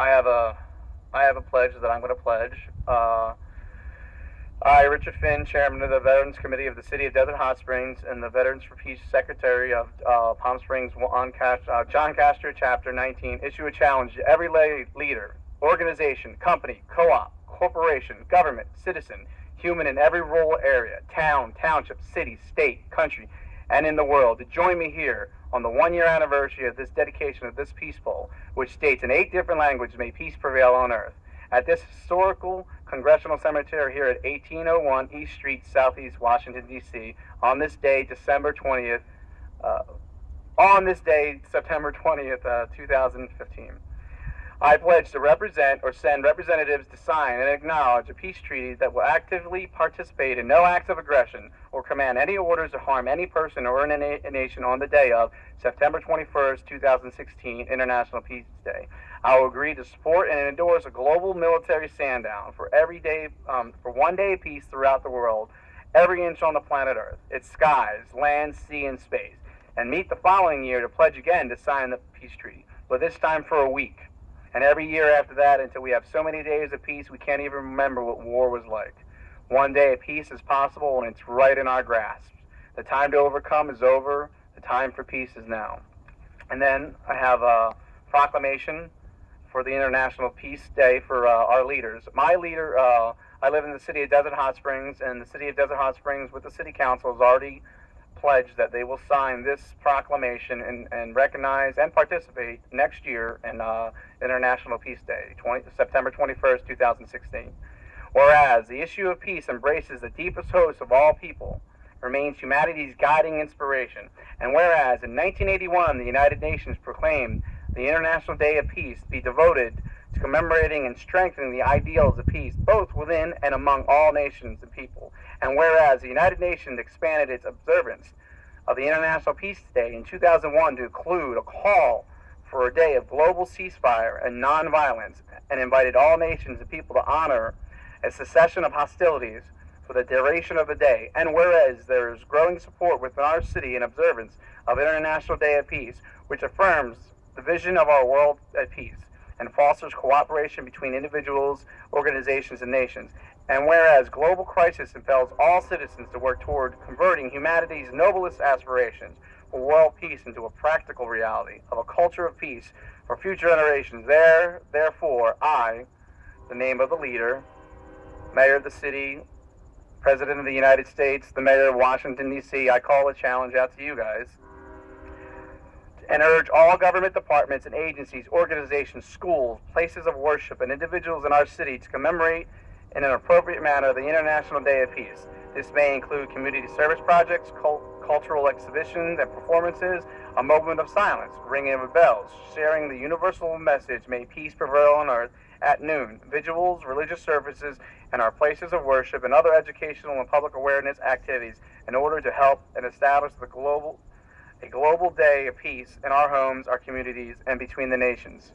I have a I have a pledge that I'm going to pledge. I, Richard Finn, Chairman of the Veterans Committee of the City of Desert Hot Springs and the Veterans for Peace Secretary of Palm Springs, John Castro, Chapter 19, issue a challenge to every leader, organization, company, co-op, corporation, government, citizen, human in every rural area, town, township, city, state, country, and in the world to join me here on the one-year anniversary of this dedication of this peace poll, which states in 8 different languages, may peace prevail on earth. At this historical Congressional Cemetery here at 1801 East Street, Southeast Washington, D.C., on this day, September 20th, 2015. I pledge to represent or send representatives to sign and acknowledge a peace treaty that will actively participate in no acts of aggression or command any orders to harm any person or a nation on the day of September 21st, 2016, International Peace Day. I will agree to support and endorse a global military stand-down for for 1 day of peace throughout the world, every inch on the planet Earth, its skies, land, sea, and space, and meet the following year to pledge again to sign the peace treaty, but this time for a week. And every year after that until we have so many days of peace we can't even remember what war was like. 1 day of peace is possible and it's right in our grasp. The time to overcome is over. The time for peace is now. And then I have a proclamation for the International Peace Day for our leaders. My leader, I live in the city of Desert Hot Springs, and the city of Desert Hot Springs with the city council has already pledged that they will sign this proclamation and recognize and participate next year in International Peace Day, September 21st, 2016. Whereas the issue of peace embraces the deepest hopes of all people, remains humanity's guiding inspiration, and whereas in 1981 the United Nations proclaimed the International Day of Peace be devoted to commemorating and strengthening the ideals of peace, both within and among all nations and people. And whereas the United Nations expanded its observance of the International Peace Day in 2001 to include a call for a day of global ceasefire and nonviolence, and invited all nations and people to honor a cessation of hostilities for the duration of the day. And whereas there is growing support within our city in observance of International Day of Peace, which affirms the vision of our world at peace and fosters cooperation between individuals, organizations, and nations. And whereas global crisis impels all citizens to work toward converting humanity's noblest aspirations for world peace into a practical reality of a culture of peace for future generations, therefore, I, the name of the leader, mayor of the city, president of the United States, the mayor of Washington, D.C., I call a challenge out to you guys and urge all government departments and agencies, organizations, schools, places of worship, and individuals in our city to commemorate in an appropriate manner the International Day of Peace. This may include community service projects, cultural exhibitions and performances, a moment of silence, ringing of bells, sharing the universal message, may peace prevail on earth, at noon, vigils, religious services, and our places of worship, and other educational and public awareness activities in order to help and establish a global day of peace in our homes, our communities, and between the nations.